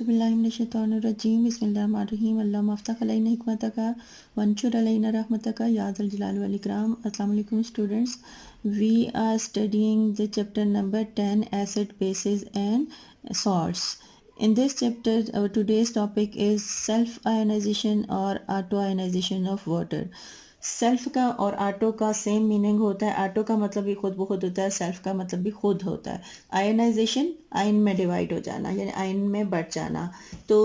औज़ुबिल्लाहिमिनश्शैतानिर्रजीम बिस्मिल्लाहिर्रहमानिर्रहीम अल्लाहुम्मा अफ़्तह अलैना हिकमतका वंशुर अलैना रहमतका या ज़ल जलाल वल इकराम। अस्सलाम वालेकुम students, we are studying the chapter number 10 acid bases and salts. In this chapter our today's topic is self ionization or auto ionization of water. Self का और ऑटो का सेम मीनिंग होता है। ऑटो का मतलब भी खुद ब खुद होता है, सेल्फ का मतलब भी खुद होता है। आयनाइजेशन आयन में डिवाइड हो जाना यानी आयन में बढ़ जाना। तो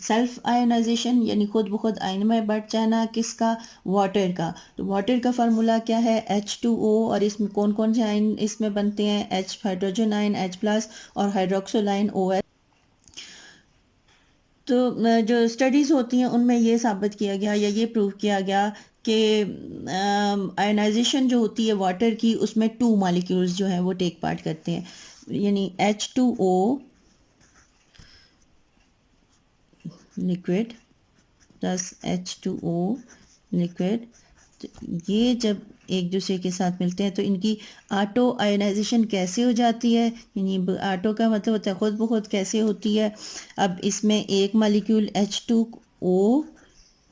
सेल्फ आयनाइजेशन यानी खुद ब खुद आयन में बढ़ जाना किसका? वाटर का। तो वाटर का फार्मूला क्या है? H2O। और इसमें कौन कौन से आयन इसमें बनते हैं? H हाइड्रोजन आयन H+ और हाइड्रोक्सिल आयन OH। तो जो स्टडीज़ होती हैं उनमें ये साबित किया गया या ये प्रूव किया गया कि आयनाइजेशन जो होती है वाटर की उसमें 2 मॉलिक्यूल्स जो हैं वो टेक पार्ट करते हैं, यानी H2O liquid plus H2O liquid. तो ये जब एक दूसरे के साथ मिलते हैं तो इनकी ऑटो आयनाइजेशन कैसे हो जाती है? यानी ऑटो का मतलब होता है खुद ब खुद कैसे होती है। अब इसमें एक मॉलिक्यूल H2O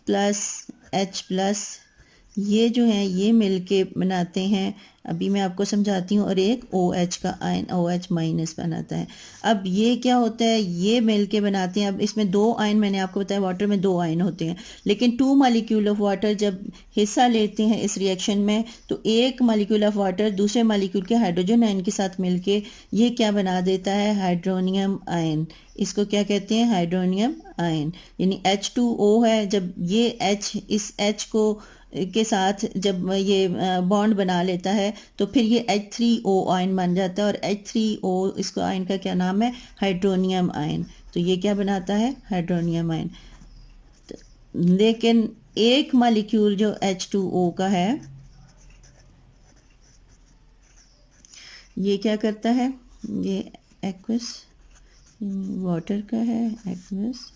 प्लस H+ ये जो है ये मिलके बनाते हैं, अभी मैं आपको समझाती हूँ, और एक OH का आयन OH- बनाता है। अब ये क्या होता है? ये मिलके बनाते हैं। अब इसमें 2 आयन, मैंने आपको बताया वाटर में 2 आयन होते हैं, लेकिन 2 मॉलिक्यूल ऑफ वाटर जब हिस्सा लेते हैं इस रिएक्शन में तो एक मॉलिक्यूल ऑफ वाटर दूसरे मॉलिक्यूल के हाइड्रोजन आयन के साथ मिलके ये क्या बना देता है? Hydronium ion. इसको क्या कहते हैं? Hydronium ion. यानी H2O है, जब ये H इस H को के साथ जब ये बॉन्ड बना लेता है तो फिर ये H3O आयन बन जाता है, और H3O इसको आयन का क्या नाम है? Hydronium ion. तो ये क्या बनाता है? Hydronium ion. लेकिन एक मॉलिक्यूल जो H2O का है ये क्या करता है? ये एक्वस वाटर का है, एक्वस।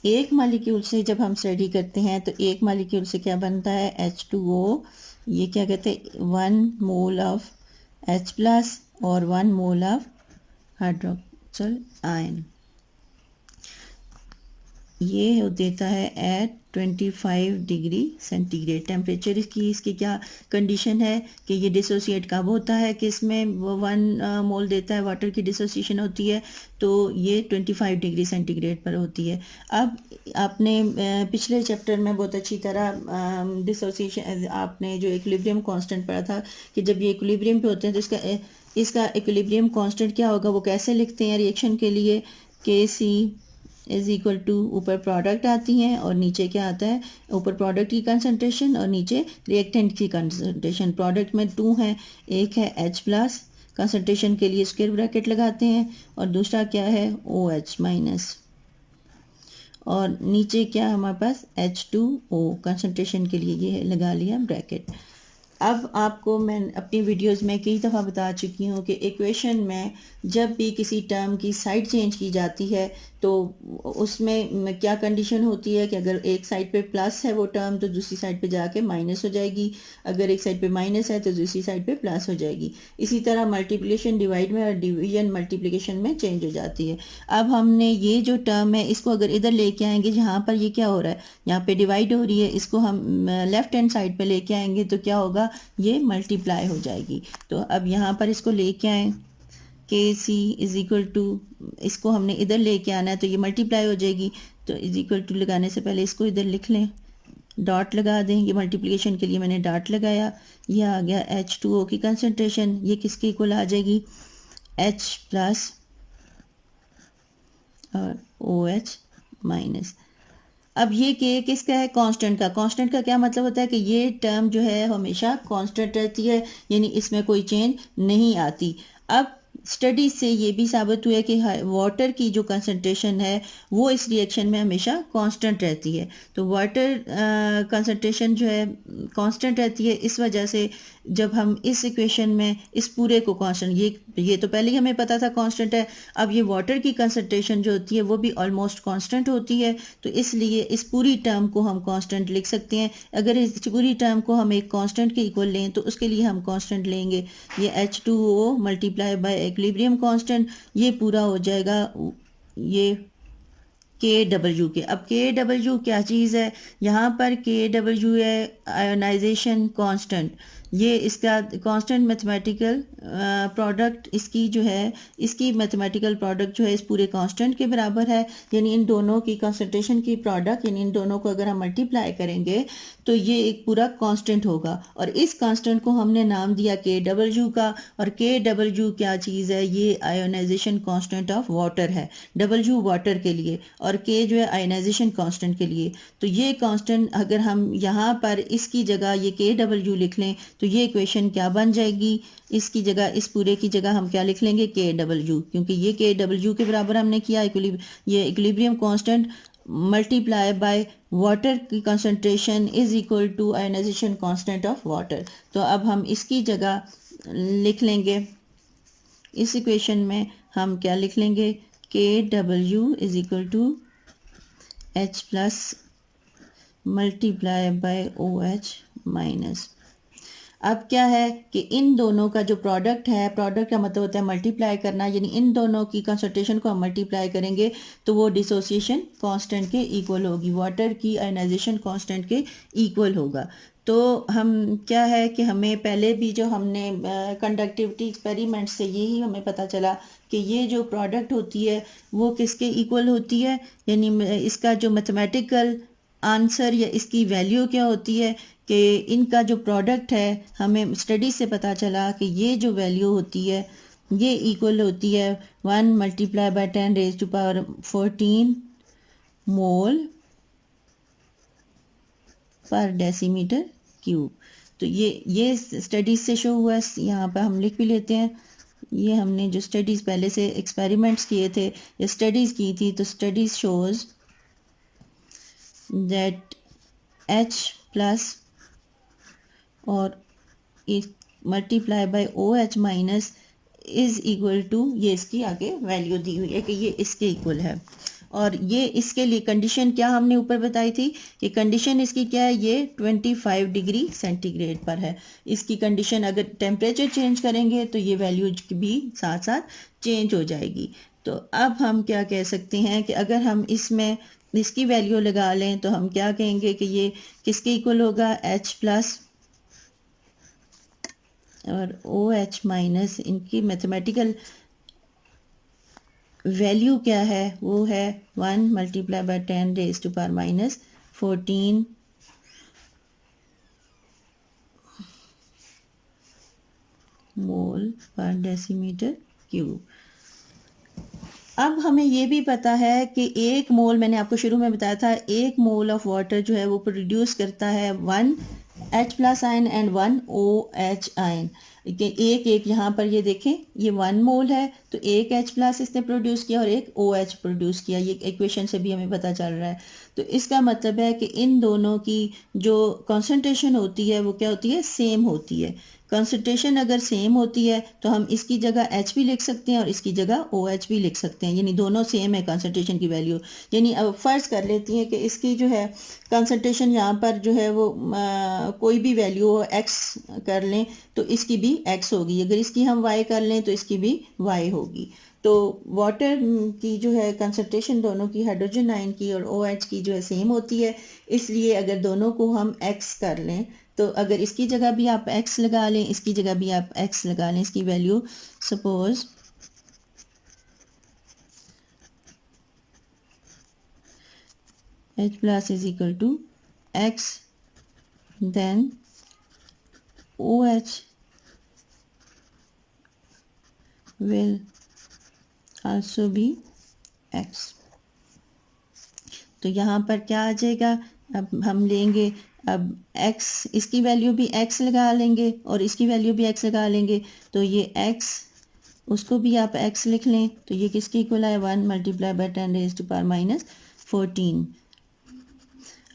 एक मॉलिक्यूल से जब हम स्टडी करते हैं तो एक मॉलिक्यूल से क्या बनता है? H2O। ये क्या कहते हैं? 1 मोल ऑफ H+ और 1 मोल ऑफ हाइड्रोक्सिल आयन। ये देता है एट 25 डिग्री सेंटीग्रेड टेम्परेचर। इसकी क्या कंडीशन है कि ये डिसोसिएट कब होता है कि इसमें 1 मोल देता है, वाटर की डिसोसिएशन होती है तो ये 25 डिग्री सेंटीग्रेड पर होती है। अब आपने पिछले चैप्टर में बहुत अच्छी तरह डिसोसिएशन आपने जो इक्विलिब्रियम कांस्टेंट पढ़ा था कि जब ये इक्विलिब्रियम पे होते हैं तो इसका इक्विलिब्रियम कांस्टेंट क्या होगा, वो कैसे लिखते हैं रिएक्शन के लिए? KC इज इक्वल टू, ऊपर प्रोडक्ट आती हैं और नीचे क्या आता है? ऊपर प्रोडक्ट की कंसंट्रेशन और नीचे रिएक्टेंट की कंसंट्रेशन। प्रोडक्ट में 2 हैं, एक है H+, कंसंट्रेशन के लिए स्क्वायर ब्रैकेट लगाते हैं, और दूसरा क्या है? OH-, और नीचे क्या हमारे पास? H2O, कंसंट्रेशन के लिए ये लगा लिया ब्रैकेट। अब आपको मैं अपनी वीडियोस में कई दफ़ा बता चुकी हूँ कि इक्वेशन में जब भी किसी टर्म की साइड चेंज की जाती है तो उसमें क्या कंडीशन होती है कि अगर एक साइड पे प्लस है वो टर्म तो दूसरी साइड पे जाके माइनस हो जाएगी, अगर एक साइड पे माइनस है तो दूसरी साइड पे प्लस हो जाएगी। इसी तरह मल्टीप्लिकेशन डिवाइड में और डिवीजन मल्टीप्लिकेशन में चेंज हो जाती है। अब हमने ये जो टर्म है इसको अगर इधर लेके आएंगे जहाँ पर ये क्या हो रहा है, यहाँ पे डिवाइड हो रही है, इसको हम लेफ्ट हैंड साइड पे लेके आएंगे तो क्या होगा? ये मल्टीप्लाई हो जाएगी। तो अब यहाँ पर इसको लेके आए KC इज इक्वल टू, इसको हमने इधर लेके आना है तो ये मल्टीप्लाई हो जाएगी। तो इज इक्वल टू लगाने से पहले इसको इधर लिख लें, डॉट लगा दें। ये मल्टीप्लिकेशन के लिए मैंने डॉट लगाया। ये आ गया H2O की कंसंट्रेशन, ये किसके इक्वल आ जाएगी? H+ और OH-। अब ये K किसका है? कांस्टेंट का। कांस्टेंट का क्या मतलब होता है कि ये टर्म जो है हमेशा कांस्टेंट रहती है, यानी इसमें कोई चेंज नहीं आती। अब स्टडी से ये भी साबित हुआ है कि वाटर की जो कंसंट्रेशन है वो इस रिएक्शन में हमेशा कांस्टेंट रहती है। तो वाटर कंसंट्रेशन जो है कांस्टेंट रहती है, इस वजह से जब हम इस इक्वेशन में इस पूरे को कांस्टेंट, ये तो पहले ही हमें पता था कांस्टेंट है, अब ये वाटर की कंसंट्रेशन जो होती है वो भी ऑलमोस्ट कांस्टेंट होती है, तो इसलिए इस पूरी टर्म को हम कांस्टेंट लिख सकते हैं। अगर इस पूरी टर्म को हम एक कांस्टेंट के इक्वल लें तो उसके लिए हम कांस्टेंट लेंगे ये H2O multiply by equilibrium constant, ये पूरा हो जाएगा ये KW के। अब KW क्या चीज़ है, यहाँ पर KW है आयोनाइजेशन कांस्टेंट, ये इसका कांस्टेंट मैथमेटिकल प्रोडक्ट इसकी जो है, इसकी मैथमेटिकल प्रोडक्ट जो है इस पूरे कांस्टेंट के बराबर है, यानी इन दोनों की कंसंट्रेशन की प्रोडक्ट, यानी इन दोनों को अगर हम मल्टीप्लाई करेंगे तो ये एक पूरा कांस्टेंट होगा, और इस कांस्टेंट को हमने नाम दिया KW का। और KW क्या चीज़ है, ये आयोनाइजेशन कांस्टेंट ऑफ वाटर है, W वाटर के लिए और K जो है आयोनाइजेशन कांस्टेंट के लिए। तो ये कांस्टेंट अगर हम यहाँ पर इसकी जगह ये KW लिख लें तो ये इक्वेशन क्या बन जाएगी, इसकी जगह, इस पूरे की जगह हम क्या लिख लेंगे, KW, क्योंकि ये KW के बराबर हमने किया ये equilibrium constant multiply by water की concentration is equal to ionisation constant of water. तो अब हम इसकी जगह लिख लेंगे, इस इक्वेशन में हम क्या लिख लेंगे, KW is equal to H plus multiply by OH minus. अब क्या है कि इन दोनों का जो प्रोडक्ट है, प्रोडक्ट का मतलब होता है मल्टीप्लाई करना, यानी इन दोनों की कंसंट्रेशन को हम मल्टीप्लाई करेंगे तो वो डिसोसिएशन कांस्टेंट के इक्वल होगी, वाटर की आयोनाइजेशन कांस्टेंट के इक्वल होगा। तो हम क्या है कि हमें पहले भी जो हमने कंडक्टिविटी एक्सपेरिमेंट से यही हमें पता चला कि ये जो प्रोडक्ट होती है वो किसके इक्वल होती है, यानी इसका जो मैथमेटिकल आंसर या इसकी वैल्यू क्या होती है कि इनका जो प्रोडक्ट है, हमें स्टडी से पता चला कि ये जो वैल्यू होती है ये इक्वल होती है 1 multiply by 10 raise to power 14 mole per decimetre cube. तो ये स्टडीज से शो हुआ है, यहाँ पर हम लिख भी लेते हैं, ये हमने जो स्टडीज पहले से एक्सपेरिमेंट्स किए थे या स्टडीज की थी, तो studies shows that H plus और multiply by OH minus is equal to, ये इसकी आगे वैल्यू दी हुई है कि ये इसके इक्वल है। और ये इसके लिए कंडीशन क्या हमने ऊपर बताई थी कि कंडीशन इसकी क्या है, ये 25 डिग्री सेंटीग्रेड पर है। इसकी कंडीशन अगर टेम्परेचर चेंज करेंगे तो ये वैल्यू भी साथ साथ चेंज हो जाएगी। तो अब हम क्या कह सकते हैं कि अगर हम इसमें इसकी वैल्यू लगा लें तो हम क्या कहेंगे कि ये किसके इक्वल होगा, H प्लस और OH माइनस, इनकी मैथमेटिकल वैल्यू क्या है, वो है 1 multiply by 10 raise to power minus 14 mole per decimetre cube. अब हमें ये भी पता है कि एक मोल, मैंने आपको शुरू में बताया था, एक मोल ऑफ वाटर जो है वो प्रोड्यूस करता है 1 H plus ion and 1 OH ion. एक यहाँ पर ये देखें, ये 1 मोल है तो एक H प्लस इसने प्रोड्यूस किया और एक OH प्रोड्यूस किया, ये इक्वेशन से भी हमें पता चल रहा है। तो इसका मतलब है कि इन दोनों की जो कॉन्सेंट्रेशन होती है वो क्या होती है, सेम होती है। कंसंट्रेशन अगर सेम होती है तो हम इसकी जगह H भी लिख सकते हैं और इसकी जगह OH भी लिख सकते हैं, यानी दोनों सेम है कंसंट्रेशन की वैल्यू। यानी अब फर्ज कर लेती हैं कि इसकी जो है कंसंट्रेशन यहाँ पर जो है वो कोई भी वैल्यू हो, X कर लें तो इसकी भी X होगी, अगर इसकी हम Y कर लें तो इसकी भी Y होगी। तो वाटर की जो है कंसंट्रेशन दोनों की, हाइड्रोजन आयन की और OH की जो है सेम होती है, इसलिए अगर दोनों को हम X कर लें तो अगर इसकी जगह भी आप X लगा लें, इसकी जगह भी आप X लगा लें, इसकी value suppose H plus is equal to X, then OH will also be X। तो यहाँ पर क्या आ जाएगा, अब हम लेंगे, अब X, इसकी वैल्यू भी X लगा लेंगे और इसकी वैल्यू भी X लगा लेंगे, तो ये X, उसको भी आप X लिख लें, तो ये किसके इक्वल है, 1 multiply by 10 raise to power minus 14।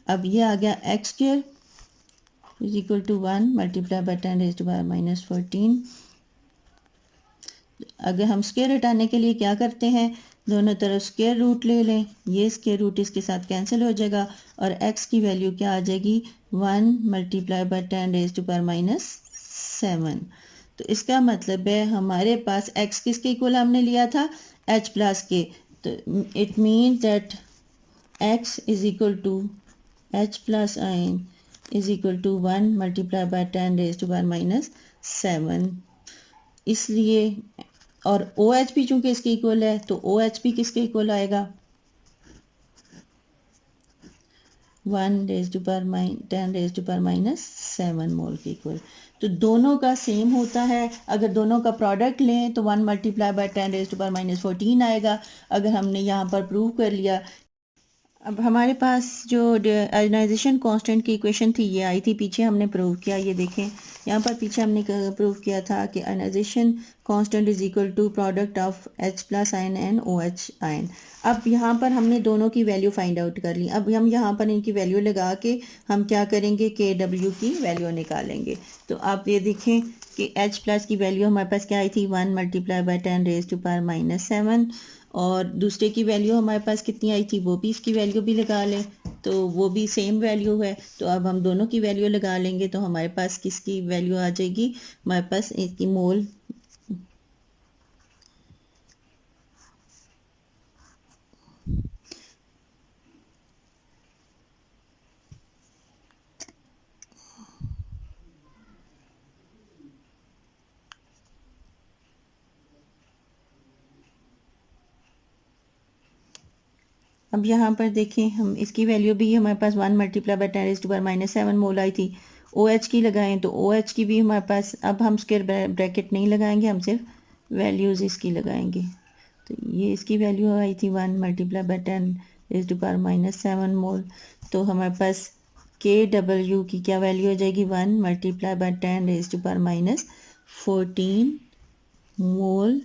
अब ये आ गया X square is equal to 1 multiply by 10 raise to power minus 14। अगर हम स्क्वायर हटाने के लिए क्या करते हैं, दोनों तरफ स्क्वायर रूट ले लें, ये स्क्वायर रूट इसके साथ कैंसिल हो जाएगा और x की वैल्यू क्या आ जाएगी, 1 multiply by 10 raise to power minus 7। तो इसका मतलब है हमारे पास x किसके इक्वल हमने लिया था, H प्लस के, तो it means that x is equal to H plus ion is equal to 1 multiply by 10 raise to power minus 7। इसलिए और OH भी चूंकि इसके इक्वल है तो OH भी किसके इक्वल आएगा, 1 raise to power 10 raise to power minus 7 mole के इक्वल। तो दोनों का सेम होता है, अगर दोनों का प्रोडक्ट लें तो 1 multiply by 10 raise to power minus 14 आएगा, अगर हमने यहाँ पर प्रूव कर लिया। अब हमारे पास जो आयोनाइजेशन कांस्टेंट की इक्वेशन थी ये आई थी, पीछे हमने प्रूव किया, ये देखें यहाँ पर पीछे हमने प्रूव किया था कि ionization constant is equal to product of H plus ion and OH ion. अब यहाँ पर हमने दोनों की वैल्यू फाइंड आउट कर ली, अब हम यहाँ पर इनकी वैल्यू लगा के हम क्या करेंगे, KW की वैल्यू निकालेंगे। तो आप ये देखें कि H प्लस की वैल्यू हमारे पास क्या आई थी, 1 multiply by 10 raise to power minus 7, और दूसरे की वैल्यू हमारे पास कितनी आई थी, वो भी इसकी वैल्यू भी लगा लें तो वो भी सेम वैल्यू है। तो अब हम दोनों की वैल्यू लगा लेंगे तो हमारे पास किसकी वैल्यू आ जाएगी, हमारे पास इसकी मोल अब यहाँ पर देखें हम इसकी वैल्यू भी हमारे पास 1 multiply by 10 raise to power minus 7 mole आई थी। OH की लगाएं तो OH की भी हमारे पास, अब हम स्क्वायर ब्रैकेट नहीं लगाएंगे, हम सिर्फ वैल्यूज़ इसकी लगाएंगे। तो ये इसकी वैल्यू आई थी 1 multiply by 10 raise to power minus 7 mole. तो हमारे पास KW की क्या वैल्यू हो जाएगी, 1 multiply by 10 raise to power minus 14 mole,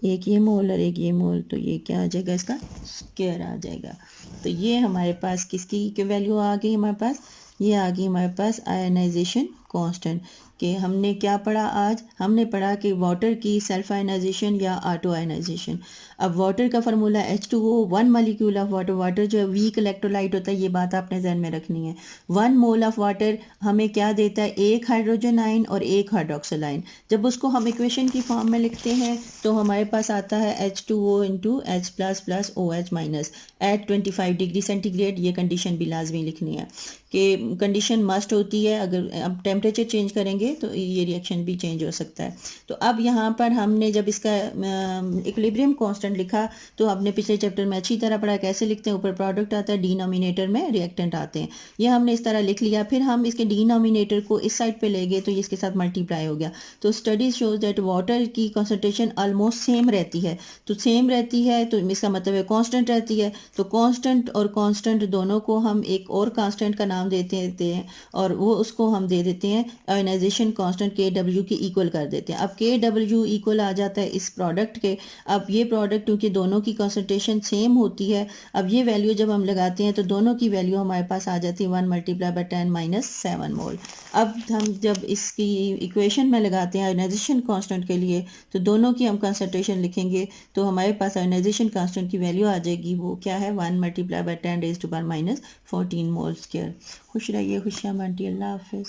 एक ये मोल और एक ये मोल, तो ये क्या आ जाएगा, इसका स्क्वायर आ जाएगा। तो ये हमारे पास किसकी वैल्यू आ गई, हमारे पास ये आ गई हमारे पास आयनाइजेशन कांस्टेंट। कि हमने क्या पढ़ा आज, हमने पढ़ा कि वाटर की सेल्फ आयनाइजेशन या ऑटो आयनाइजेशन। अब वाटर का formula H2O, 1 molecule of water, water जो है वीक इलेक्ट्रोलाइट होता है, ये बात आपने ध्यान में रखनी है। 1 मोल ऑफ वाटर हमें क्या देता है, एक हाइड्रोजन आयन और एक हाइड्रोक्सिल आयन। जब उसको हम इक्वेशन की फॉर्म में लिखते हैं तो हमारे पास आता है H2O into H plus plus OH minus at 25 degree centigrade. ये कंडीशन भी लाजमी लिखनी है कि कंडीशन मस्ट होती है, अगर अब टेम्परेचर चेंज करेंगे तो ये रिएक्शन भी चेंज हो सकता है। तो अब यहाँ पर हमने जब इसका इक्विलिब्रियम कांस्टेंट लिखा तो आपने पिछले चैप्टर में अच्छी तरह पढ़ा कैसे लिखते हैं, ऊपर प्रोडक्ट आता है, डिनोमिनेटर में रिएक्टेंट आते हैं, ये हमने इस तरह लिख लिया। फिर हम इसके डिनोमिनेटर को इस साइड पे ले गए तो ये इसके साथ मल्टीप्लाई हो गया। तो स्टडीज शोज दैट वाटर की कॉन्सेंट्रेशन ऑलमोस्ट सेम रहती है, तो सेम रहती है तो इसका मतलब है कांस्टेंट रहती है। तो कांस्टेंट और कांस्टेंट दोनों को हम एक और कांस्टेंट का नाम देते हैं और वो उसको हम दे देते हैं आयोनाइजेशन कांस्टेंट KW की इक्वल कर देते हैं। अब KW इक्वल आ जाता है इस प्रोडक्ट के। अब ये प्रोडक्ट क्योंकि दोनों की कॉन्सेंट्रेशन सेम होती है, अब ये वैल्यू जब हम लगाते हैं तो दोनों की वैल्यू हमारे पास आ जाती है 1 मल्टीप्लाई बाय 10 माइनस 7 मोल। अब हम जब इसकी इक्वेशन में लगाते हैं आयोनाइजेशन कांस्टेंट के लिए तो दोनों की हम कॉन्सेंट्रेशन लिखेंगे तो हमारे पास आयोनाइजेशन कांस्टेंट की वैल्यू आ जाएगी, वो क्या है, 1 multiply by 10 raise to power minus 14 mole square. खुश रहिए, खुशियाँ बांटिए, अल्लाह हाफिज़।